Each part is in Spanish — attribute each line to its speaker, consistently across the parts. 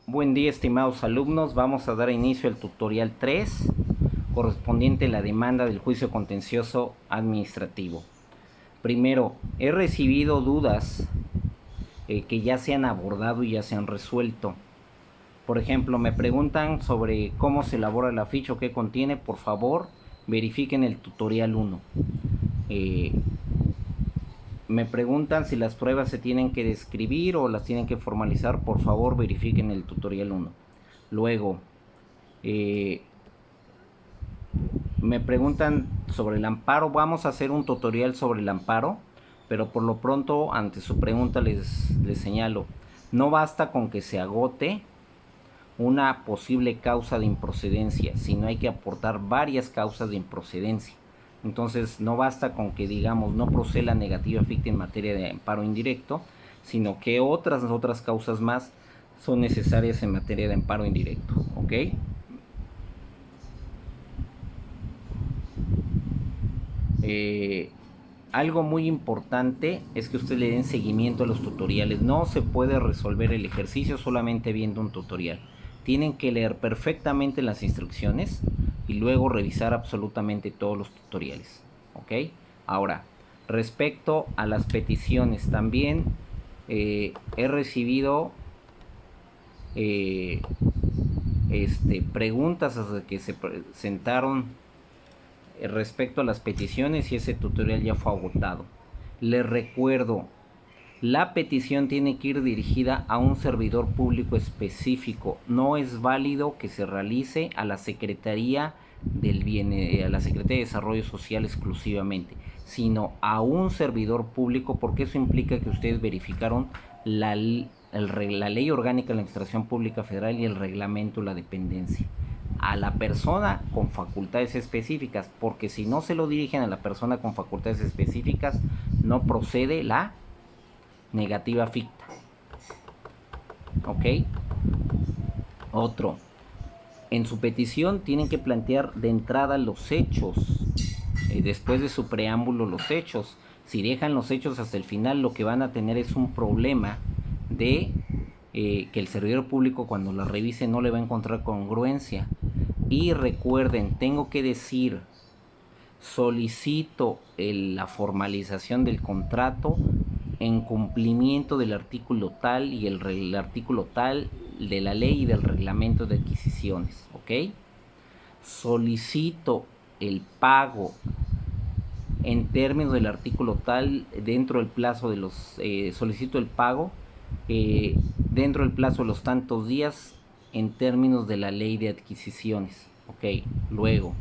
Speaker 1: Buen día, estimados alumnos. Vamos a dar inicio al tutorial 3, correspondiente a la demanda del juicio contencioso administrativo. Primero, he recibido dudas que ya se han abordado y ya se han resuelto. Por ejemplo, me preguntan sobre cómo se elabora la ficha o qué contiene. Por favor, verifiquen el tutorial 1. Me preguntan si las pruebas se tienen que describir o las tienen que formalizar. Por favor, verifiquen el tutorial 1. Luego, me preguntan sobre el amparo. Vamos a hacer un tutorial sobre el amparo, pero por lo pronto, ante su pregunta, les señalo, no basta con que se agote una posible causa de improcedencia, sino hay que aportar varias causas de improcedencia. Entonces no basta con que digamos no procede la negativa ficta en materia de amparo indirecto, sino que otras causas más son necesarias en materia de amparo indirecto. ¿Ok? Algo muy importante es que ustedes le den seguimiento a los tutoriales. No se puede resolver el ejercicio solamente viendo un tutorial. Tienen que leer perfectamente las instrucciones y luego revisar absolutamente todos los tutoriales. ¿Ok? Ahora, respecto a las peticiones, también he recibido preguntas hasta que se presentaron respecto a las peticiones y ese tutorial ya fue agotado. Les recuerdo, la petición tiene que ir dirigida a un servidor público específico. No es válido que se realice a la Secretaría a la Secretaría de Desarrollo Social exclusivamente, sino a un servidor público, porque eso implica que ustedes verificaron la Ley Orgánica de la Administración Pública Federal y el reglamento de la dependencia a la persona con facultades específicas, porque si no se lo dirigen a la persona con facultades específicas, no procede la negativa ficta. ¿Ok? Otro, en su petición tienen que plantear de entrada los hechos, después de su preámbulo los hechos. Si dejan los hechos hasta el final, lo que van a tener es un problema de que el servidor público cuando la revise no le va a encontrar congruencia. Y recuerden, tengo que decir, solicito la formalización del contrato en cumplimiento del artículo tal y el artículo tal de la ley y del reglamento de adquisiciones. ¿Ok? Solicito el pago en términos del artículo tal dentro del plazo de los solicito el pago dentro del plazo de los tantos días en términos de la ley de adquisiciones. Ok, luego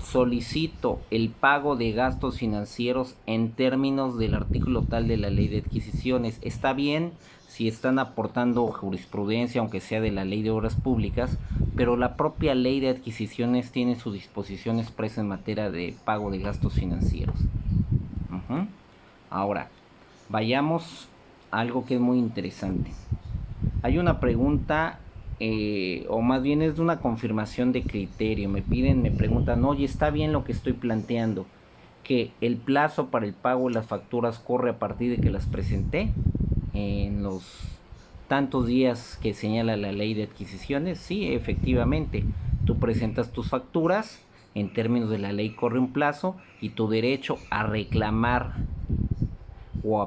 Speaker 1: solicito el pago de gastos financieros en términos del artículo tal de la ley de adquisiciones. Está bien si están aportando jurisprudencia, aunque sea de la ley de obras públicas, pero la propia ley de adquisiciones tiene su disposición expresa en materia de pago de gastos financieros. Ahora, vayamos a algo que es muy interesante. Hay una pregunta, o más bien es de una confirmación de criterio. Me preguntan, oye, ¿está bien lo que estoy planteando? Que el plazo para el pago de las facturas corre a partir de que las presenté en los tantos días que señala la ley de adquisiciones. Sí, efectivamente, tú presentas tus facturas, en términos de la ley corre un plazo y tu derecho a reclamar o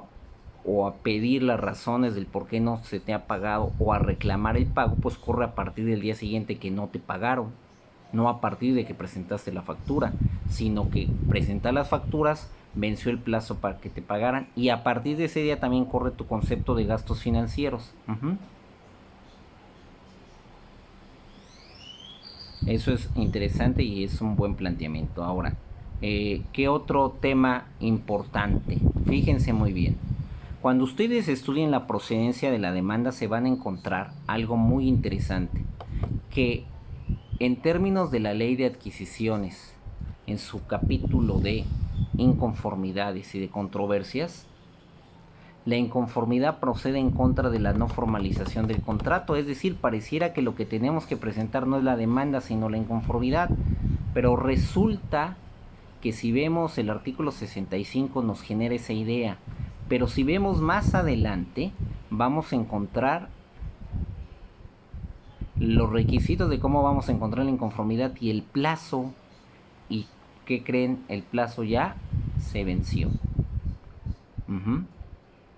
Speaker 1: a pedir las razones del por qué no se te ha pagado o a reclamar el pago, pues corre a partir del día siguiente que no te pagaron, no a partir de que presentaste la factura, sino que presentar las facturas, venció el plazo para que te pagaran y a partir de ese día también corre tu concepto de gastos financieros. Eso es interesante y es un buen planteamiento. Ahora, ¿qué otro tema importante? Fíjense muy bien. Cuando ustedes estudien la procedencia de la demanda se van a encontrar algo muy interesante, que en términos de la ley de adquisiciones, en su capítulo de inconformidades y de controversias, la inconformidad procede en contra de la no formalización del contrato, es decir, pareciera que lo que tenemos que presentar no es la demanda sino la inconformidad, pero resulta que si vemos el artículo 65 nos genera esa idea, pero si vemos más adelante vamos a encontrar los requisitos de cómo vamos a encontrar la inconformidad y el plazo. ¿Y qué creen? El plazo ya se venció.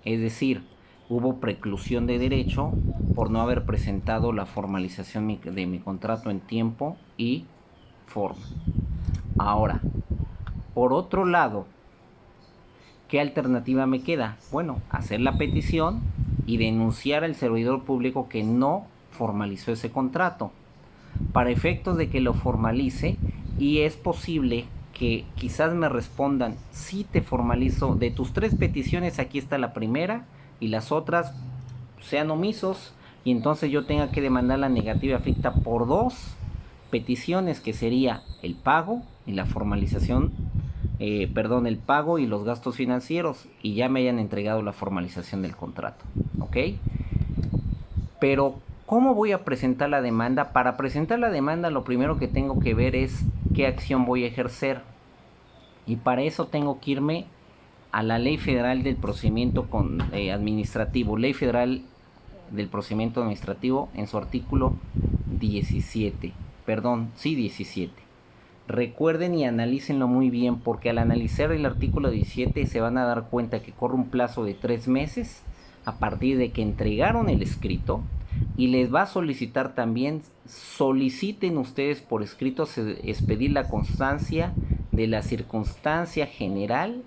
Speaker 1: Es decir, hubo preclusión de derecho por no haber presentado la formalización de mi contrato en tiempo y forma. Ahora, por otro lado, ¿qué alternativa me queda? Bueno, hacer la petición y denunciar al servidor público que no formalizó ese contrato, para efectos de que lo formalice, y es posible que quizás me respondan: sí te formalizo, de tus 3 peticiones aquí está la primera, y las otras sean omisos, y entonces yo tenga que demandar la negativa ficta por 2 peticiones, que sería el pago y la formalización, el pago y los gastos financieros, y ya me hayan entregado la formalización del contrato, ¿ok? Pero ¿cómo voy a presentar la demanda? Para presentar la demanda, lo primero que tengo que ver es qué acción voy a ejercer. Y para eso tengo que irme a la Ley Federal del Procedimiento Administrativo. Ley Federal del Procedimiento Administrativo, en su artículo 17. 17. Recuerden y analícenlo muy bien, porque al analizar el artículo 17 se van a dar cuenta que corre un plazo de 3 meses a partir de que entregaron el escrito, y les va a solicitar también: soliciten ustedes por escrito expedir la constancia de la circunstancia general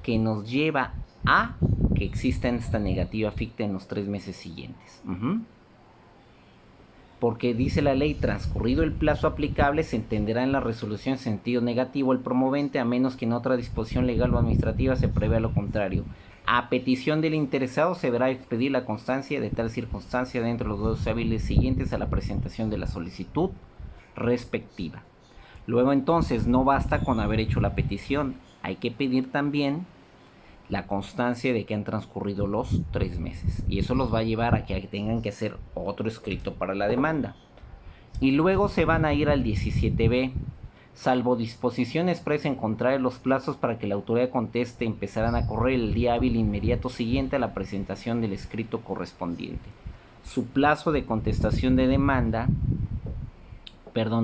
Speaker 1: que nos lleva a que exista esta negativa ficta en los 3 meses siguientes. Porque dice la ley: transcurrido el plazo aplicable, se entenderá en la resolución en sentido negativo el promovente, a menos que en otra disposición legal o administrativa se prevea lo contrario. A petición del interesado se deberá expedir la constancia de tal circunstancia dentro de los 2 hábiles siguientes a la presentación de la solicitud respectiva. Luego, entonces, no basta con haber hecho la petición, hay que pedir también la constancia de que han transcurrido los 3 meses. Y eso los va a llevar a que tengan que hacer otro escrito para la demanda. Y luego se van a ir al 17b. Salvo disposición expresa en contrario, los plazos para que la autoridad conteste empezarán a correr el día hábil inmediato siguiente a la presentación del escrito correspondiente. Su plazo de contestación de demanda,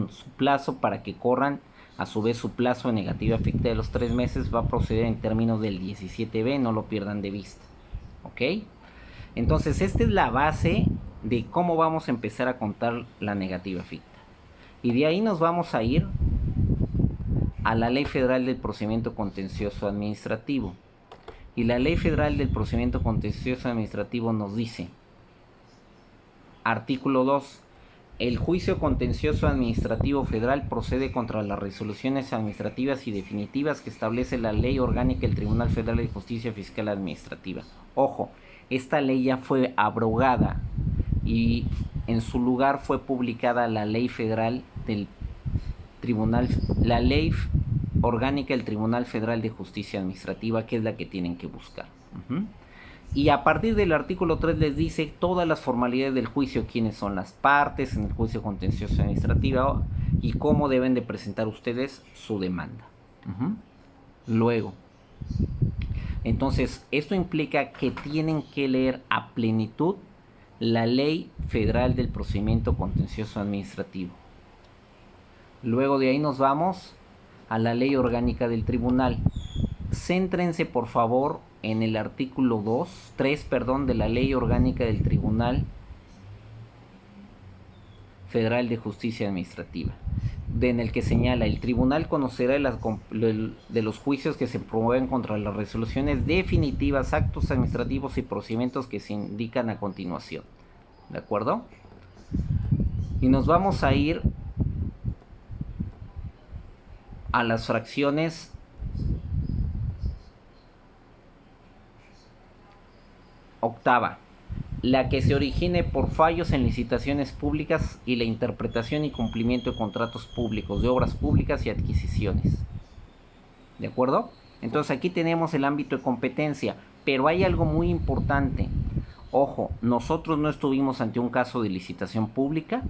Speaker 1: su plazo para que corran a su vez su plazo de negativa ficta de los 3 meses, va a proceder en términos del 17b, no lo pierdan de vista. ¿Ok? Entonces, esta es la base de cómo vamos a empezar a contar la negativa ficta. Y de ahí nos vamos a ir a la Ley Federal del Procedimiento Contencioso Administrativo. Y la Ley Federal del Procedimiento Contencioso Administrativo nos dice: artículo 2. El juicio contencioso administrativo federal procede contra las resoluciones administrativas y definitivas que establece la Ley Orgánica del Tribunal Federal de Justicia Fiscal Administrativa. Ojo, esta ley ya fue abrogada y en su lugar fue publicada la Ley Federal del Tribunal, la Ley Orgánica del Tribunal Federal de Justicia Administrativa, que es la que tienen que buscar. Y a partir del artículo 3 les dice todas las formalidades del juicio, quiénes son las partes en el juicio contencioso administrativo y cómo deben de presentar ustedes su demanda. Luego, entonces, esto implica que tienen que leer a plenitud la Ley Federal del Procedimiento Contencioso Administrativo. Luego de ahí nos vamos a la Ley Orgánica del Tribunal. Céntrense, por favor, en el artículo 3 de la Ley Orgánica del Tribunal Federal de Justicia Administrativa, en el que señala: el tribunal conocerá de los juicios que se promueven contra las resoluciones definitivas, actos administrativos y procedimientos que se indican a continuación. ¿De acuerdo? Y nos vamos a ir a las fracciones octava, la que se origine por fallos en licitaciones públicas y la interpretación y cumplimiento de contratos públicos, de obras públicas y adquisiciones. ¿De acuerdo? Entonces aquí tenemos el ámbito de competencia, pero hay algo muy importante. Ojo, nosotros no estuvimos ante un caso de licitación pública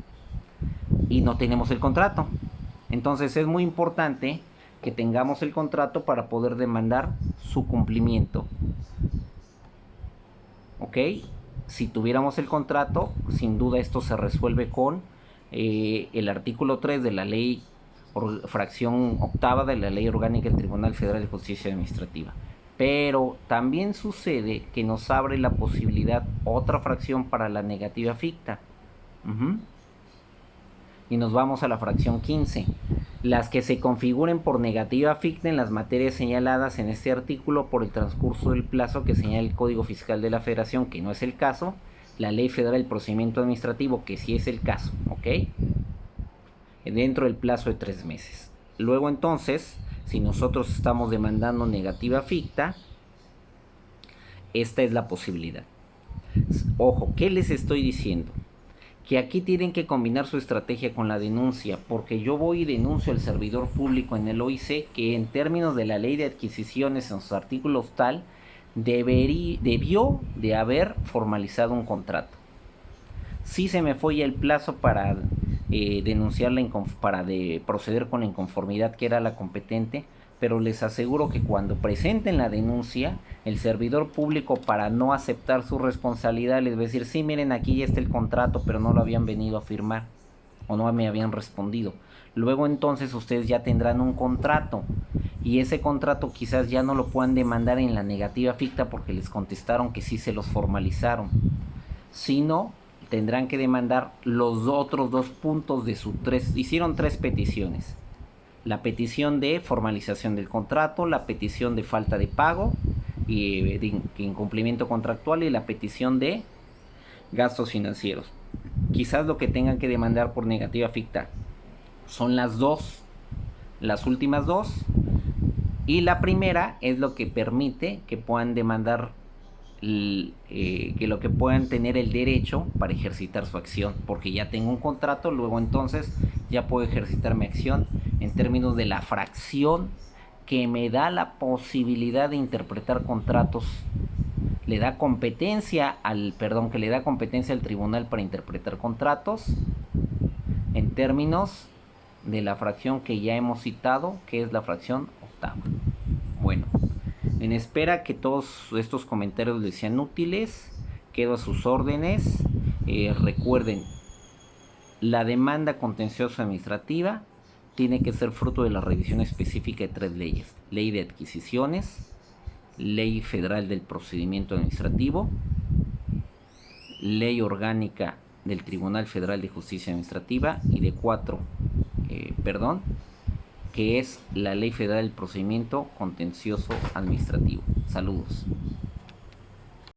Speaker 1: y no tenemos el contrato. Entonces es muy importante que tengamos el contrato para poder demandar su cumplimiento. ¿Ok? si tuviéramos el contrato, sin duda esto se resuelve con el artículo 3 de la ley, fracción octava de la ley orgánica del Tribunal Federal de Justicia Administrativa. Pero también sucede que nos abre la posibilidad otra fracción para la negativa ficta. Y nos vamos a la fracción 15. Las que se configuren por negativa ficta en las materias señaladas en este artículo por el transcurso del plazo que señala el Código Fiscal de la Federación, que no es el caso, la Ley Federal del Procedimiento Administrativo, que sí es el caso, ¿ok? Dentro del plazo de 3 meses. Luego entonces, si nosotros estamos demandando negativa ficta, esta es la posibilidad. Ojo, ¿qué les estoy diciendo? Que aquí tienen que combinar su estrategia con la denuncia, porque yo voy y denuncio al servidor público en el OIC que en términos de la ley de adquisiciones en sus artículos tal, debió de haber formalizado un contrato. Sí se me fue ya el plazo para denunciarla, para proceder con la inconformidad que era la competente, pero les aseguro que cuando presenten la denuncia, el servidor público, para no aceptar su responsabilidad, les va a decir, sí, miren, aquí ya está el contrato, pero no lo habían venido a firmar o no me habían respondido. Luego entonces ustedes ya tendrán un contrato y ese contrato quizás ya no lo puedan demandar en la negativa ficta porque les contestaron que sí se los formalizaron, sino tendrán que demandar los otros 2 puntos de su 3. Hicieron 3 peticiones. La petición de formalización del contrato, la petición de falta de pago y de incumplimiento contractual y la petición de gastos financieros. Quizás lo que tengan que demandar por negativa ficta son las últimas 2, y la primera es lo que permite que puedan demandar, que lo que puedan tener el derecho para ejercitar su acción, porque ya tengo un contrato, luego entonces ya puedo ejercitar mi acción en términos de la fracción que me da la posibilidad de interpretar contratos, le da competencia al tribunal para interpretar contratos en términos de la fracción que ya hemos citado, que es la fracción octava. Bueno, en espera que todos estos comentarios les sean útiles, quedo a sus órdenes. Recuerden, la demanda contenciosa administrativa tiene que ser fruto de la revisión específica de 3 leyes: ley de adquisiciones, ley federal del procedimiento administrativo, ley orgánica del Tribunal Federal de Justicia Administrativa, y de 4, que es la ley federal del procedimiento contencioso administrativo. Saludos.